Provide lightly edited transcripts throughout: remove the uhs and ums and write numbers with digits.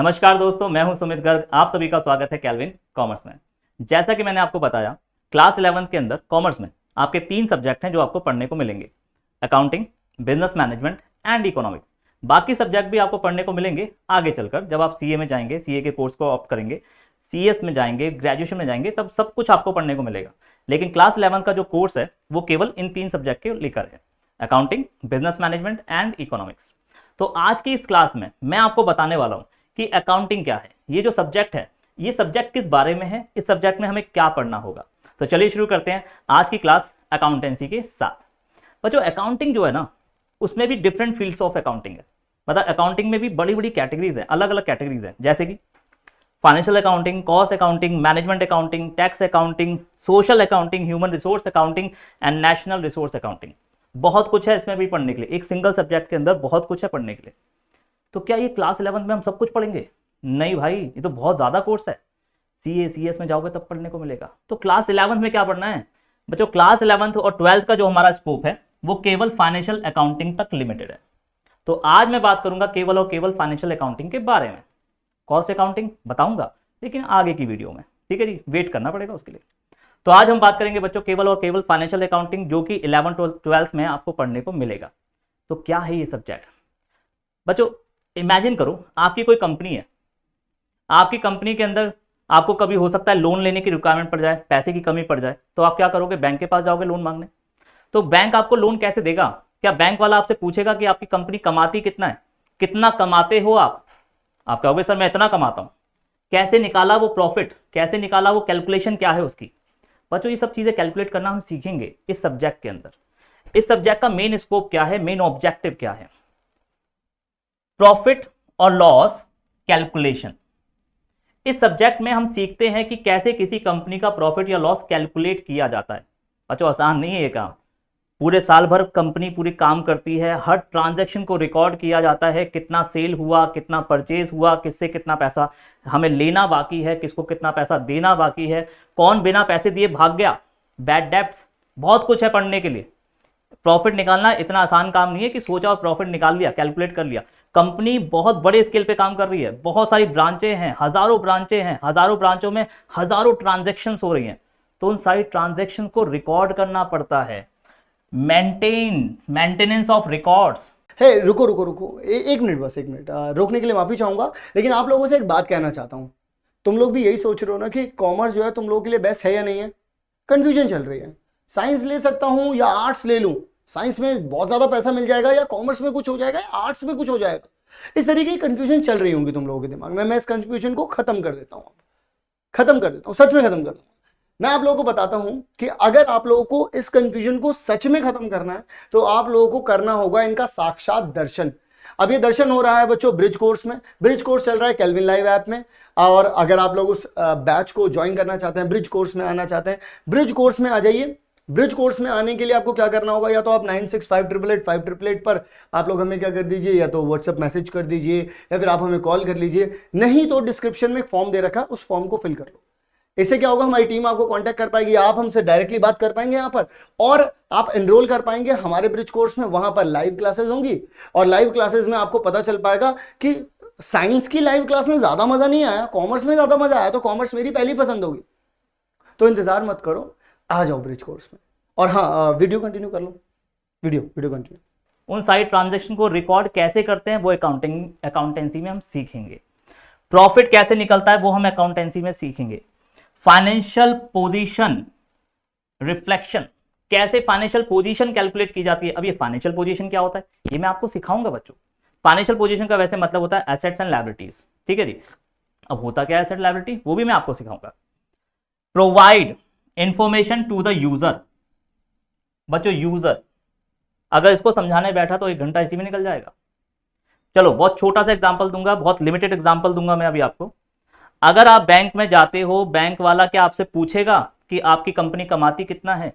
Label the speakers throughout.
Speaker 1: नमस्कार दोस्तों, मैं हूं सुमित गर्ग। आप सभी का स्वागत है केल्विन कॉमर्स में। जैसा कि मैंने आपको बताया, क्लास 11th के अंदर कॉमर्स में आपके 3 सब्जेक्ट हैं जो आपको पढ़ने को मिलेंगे: accounting, business management and economics. बाकी सब्जेक्ट भी आपको पढ़ने को मिलेंगे आगे चलकर, जब आप सीए में जाएंगे, सीए के कोर्स को ऑप्ट करेंगे, सीएस में जाएंगे, ग्रेजुएशन में जाएंगे, तब सब कुछ आपको पढ़ने को मिलेगा। लेकिन क्लास 11 का जो कोर्स है वो केवल इन 3 सब्जेक्ट के लेकर है: accounting, business management and economics. तो आज की इस क्लास में मैं आपको बताने वाला हूं कि अकाउंटिंग क्या है, ये जो सब्जेक्ट है, ये सब्जेक्ट किस बारे में है, इस सब्जेक्ट में हमें क्या पढ़ना होगा। तो चलिए शुरू करते हैं आज की क्लास अकाउंटेंसी के साथ। बच्चों, अकाउंटिंग जो है ना, उसमें भी डिफरेंट फील्ड्स ऑफ अकाउंटिंग है। मतलब अकाउंटिंग में भी बड़ी बड़ी कैटेगरीज है, अलग अलग कैटेगरीज है, जैसे कि financial accounting, cost accounting, management accounting, tax accounting, social accounting, human resource accounting and national resource accounting. बहुत कुछ है इसमें भी पढ़ने के लिए, एक सिंगल सब्जेक्ट के अंदर बहुत कुछ है पढ़ने के लिए। तो क्या ये क्लास 11 में हम सब कुछ पढ़ेंगे? नहीं भाई, ये तो बहुत ज़्यादा कोर्स है। सीए सीएस में जाओगे तब पढ़ने को मिलेगा। तो क्लास 11 में क्या पढ़ना है बच्चों? क्लास 11 और 12th का जो हमारा स्कोप है वो केवल फाइनेंशियल अकाउंटिंग तक लिमिटेड है। तो आज मैं बात करूंगा केवल और केवल फाइनेंशियल अकाउंटिंग के बारे में। कॉस्ट अकाउंटिंग बताऊंगा लेकिन आगे की वीडियो में, ठीक है जी, वेट करना पड़ेगा उसके लिए। तो आज हम बात करेंगे बच्चों केवल और केवल फाइनेंशियल अकाउंटिंग, जो कि 11th-12th में आपको पढ़ने को मिलेगा। तो क्या है ये सब्जेक्ट बच्चों? इमेजिन करो, आपकी कोई कंपनी है। आपकी कंपनी के अंदर आपको कभी हो सकता है लोन लेने की रिक्वायरमेंट पड़ जाए, पैसे की कमी पड़ जाए, तो आप क्या करोगे? बैंक के पास जाओगे लोन मांगने। तो बैंक आपको लोन कैसे देगा? क्या बैंक वाला आपसे पूछेगा कि आपकी कंपनी कमाती कितना है, कितना कमाते हो आप कहोगे सर मैं इतना कमाता हूं। कैसे निकाला वो प्रॉफिट, कैसे निकाला वो कैलकुलेशन क्या है उसकी? बच्चों, ये सब चीजें कैलकुलेट करना हम सीखेंगे इस सब्जेक्ट के अंदर। इस सब्जेक्ट का मेन स्कोप क्या है, मेन ऑब्जेक्टिव क्या है? प्रॉफिट और लॉस कैलकुलेशन। इस सब्जेक्ट में हम सीखते हैं कि कैसे किसी कंपनी का प्रॉफिट या लॉस कैलकुलेट किया जाता है। बच्चों, आसान नहीं है ये काम। पूरे साल भर कंपनी पूरी काम करती है, हर ट्रांजैक्शन को रिकॉर्ड किया जाता है, कितना सेल हुआ, कितना परचेज हुआ, किससे कितना पैसा हमें लेना बाकी है, किसको कितना पैसा देना बाकी है, कौन बिना पैसे दिए भाग गया, बैड डेब्ट्स, बहुत कुछ है पढ़ने के लिए। प्रॉफिट निकालना इतना आसान काम नहीं है कि सोचा और प्रॉफिट निकाल लिया, कैलकुलेट कर लिया। कंपनी बहुत बड़े स्केल पे काम कर रही है, बहुत सारी ब्रांचें हैं, हजारों ब्रांचें हैं, हजारों ब्रांचों में हजारों ट्रांजैक्शंस हो रही हैं। तो उन सारी ट्रांजैक्शन को रिकॉर्ड करना पड़ता है। Maintenance of records.
Speaker 2: हे रुको रुको रुको, एक मिनट, बस एक मिनट। रोकने के लिए माफी चाहूंगा, लेकिन आप लोगों से एक बात कहना चाहता हूं। तुम लोग भी यही सोच रहे हो ना कि कॉमर्स जो है तुम लोगों के लिए बेस्ट है या नहीं है? कंफ्यूजन चल रही है। साइंस ले सकता हूं या आर्ट्स ले लूं? साइंस में बहुत ज्यादा पैसा मिल जाएगा, या कॉमर्स में कुछ हो जाएगा, या आर्ट्स में कुछ हो जाएगा? इस तरीके की कंफ्यूजन चल रही होंगी तुम लोगों के दिमाग में। मैं इस कंफ्यूजन को खत्म कर देता हूं, सच में खत्म कर दूं। मैं आप लोगों को बताता हूं कि अगर आप लोगों को इस कंफ्यूजन को सच में खत्म करना है तो आप लोगों को करना होगा इनका साक्षात दर्शन। अब ये दर्शन हो रहा है बच्चों ब्रिज कोर्स में। ब्रिज कोर्स चल रहा है केल्विन लाइव ऐप में। और अगर आप लोग उस बैच को ज्वाइन करना चाहते हैं, ब्रिज कोर्स में आना चाहते हैं, ब्रिज कोर्स में आ जाइए। ब्रिज कोर्स में आने के लिए आपको क्या करना होगा? या तो आप 9658885888 पर आप लोग हमें क्या कर दीजिए, या तो व्हाट्सएप मैसेज कर दीजिए, या फिर आप हमें कॉल कर लीजिए। नहीं तो डिस्क्रिप्शन में एक फॉर्म दे रखा है, उस फॉर्म को फिल कर लो। इससे क्या होगा? हमारी टीम आपको कांटेक्ट कर पाएगी, आप हमसे डायरेक्टली बात कर पाएंगे यहाँ पर, और आप एनरोल कर पाएंगे हमारे ब्रिज कोर्स में। वहां पर लाइव क्लासेस होंगी, और लाइव क्लासेस में आपको पता चल पाएगा कि साइंस की लाइव क्लास में ज्यादा मजा नहीं आया, कॉमर्स में ज्यादा मजा आया, तो कॉमर्स मेरी पहली पसंद होगी। तो इंतजार मत करो, आ जाओ ब्रिज कोर्स में। और हाँ, वीडियो कंटिन्यू कर लो, वीडियो कंटिन्यू।
Speaker 1: उन सारी ट्रांजैक्शन को रिकॉर्ड कैसे करते हैं वो अकाउंटेंसी में हम सीखेंगे। प्रॉफिट कैसे निकलता है वो हम अकाउंटेंसी में सीखेंगे। फाइनेंशियल पोजीशन रिफ्लेक्शन, कैसे फाइनेंशियल पोजीशन कैलकुलेट की जाती है। अब ये फाइनेंशियल पोजीशन क्या होता है ये मैं आपको सिखाऊंगा बच्चों। फाइनेंशियल पोजीशन का वैसे मतलब होता है एसेट्स एंड लायबिलिटीज, ठीक है जी। अब होता क्या है एसेट लायबिलिटी, वो भी मैं आपको सिखाऊंगा। Provide information to the user. बच्चों, यूजर अगर इसको समझाने बैठा तो 1 घंटा इसी में निकल जाएगा। चलो बहुत छोटा सा एग्जांपल दूंगा, बहुत लिमिटेड एग्जांपल दूंगा मैं अभी आपको। अगर आप बैंक में जाते हो, बैंक वाला क्या आपसे पूछेगा कि आपकी कंपनी कमाती कितना है?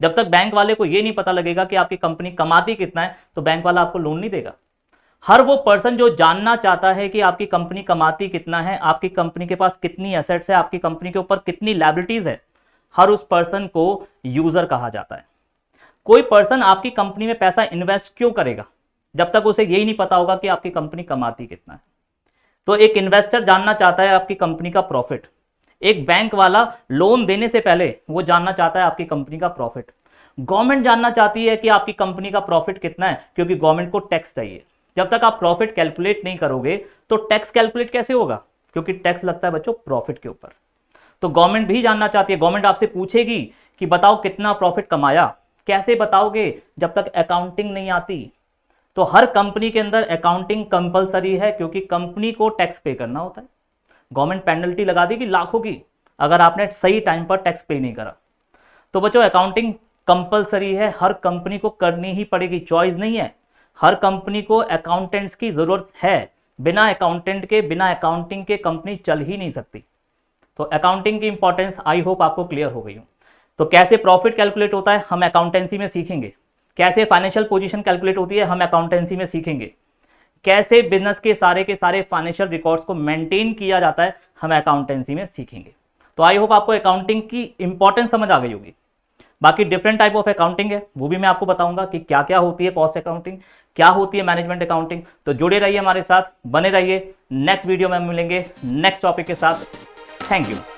Speaker 1: जब तक बैंक वाले को ये नहीं पता लगेगा कि आपकी कंपनी कमाती कितना है तो बैंक वाला आपको लोन नहीं देगा। हर वो पर्सन जो जानना चाहता है कि आपकी कंपनी कमाती कितना है, आपकी कंपनी के पास कितनी एसेट्स है, आपकी कंपनी के ऊपर कितनी लायबिलिटीज है, हर उस पर्सन को यूजर कहा जाता है। कोई पर्सन आपकी कंपनी में पैसा इन्वेस्ट क्यों करेगा जब तक उसे यही नहीं पता होगा कि आपकी कंपनी कमाती कितना है। तो एक इन्वेस्टर जानना चाहता है आपकी कंपनी का प्रॉफिट, एक बैंक वाला लोन देने से पहले वो जानना चाहता है आपकी कंपनी का प्रॉफिट, गवर्नमेंट जानना चाहती है कि आपकी कंपनी का प्रॉफिट कितना है, क्योंकि गवर्नमेंट को टैक्स चाहिए। जब तक आप प्रॉफिट कैलकुलेट नहीं करोगे तो टैक्स कैलकुलेट कैसे होगा, क्योंकि टैक्स लगता है बच्चों प्रॉफिट के ऊपर। तो गवर्नमेंट भी जानना चाहती है, गवर्नमेंट आपसे पूछेगी कि बताओ कितना प्रॉफिट कमाया, कैसे बताओगे जब तक अकाउंटिंग नहीं आती। तो हर कंपनी के अंदर अकाउंटिंग कंपलसरी है, क्योंकि कंपनी को टैक्स पे करना होता है। गवर्नमेंट पेनल्टी लगा देगी लाखों की अगर आपने सही टाइम पर टैक्स पे नहीं करा। तो बच्चों अकाउंटिंग कंपलसरी है, हर कंपनी को करनी ही पड़ेगी, चॉइस नहीं है। हर कंपनी को अकाउंटेंट्स की जरूरत है, बिना अकाउंटेंट के, बिना अकाउंटिंग के कंपनी चल ही नहीं सकती। तो अकाउंटिंग की इंपॉर्टेंस आई होप आपको क्लियर हो गई हो। तो कैसे प्रॉफिट कैलकुलेट होता है हम अकाउंटेंसी में सीखेंगे, कैसे फाइनेंशियल पोजीशन कैलकुलेट होती है हम अकाउंटेंसी में सीखेंगे, कैसे बिजनेस के सारे फाइनेंशियल रिकॉर्ड्स को मेंटेन किया जाता है हम अकाउंटेंसी में सीखेंगे। तो आई होप आपको अकाउंटिंग की इंपॉर्टेंस समझ आ गई होगी। बाकी डिफरेंट टाइप ऑफ अकाउंटिंग है, वो भी मैं आपको बताऊंगा कि क्या क्या होती है, कॉस्ट अकाउंटिंग क्या होती है, मैनेजमेंट अकाउंटिंग। तो जुड़े रहिए हमारे साथ, बने रहिए। नेक्स्ट वीडियो में मिलेंगे नेक्स्ट टॉपिक के साथ। Thank you.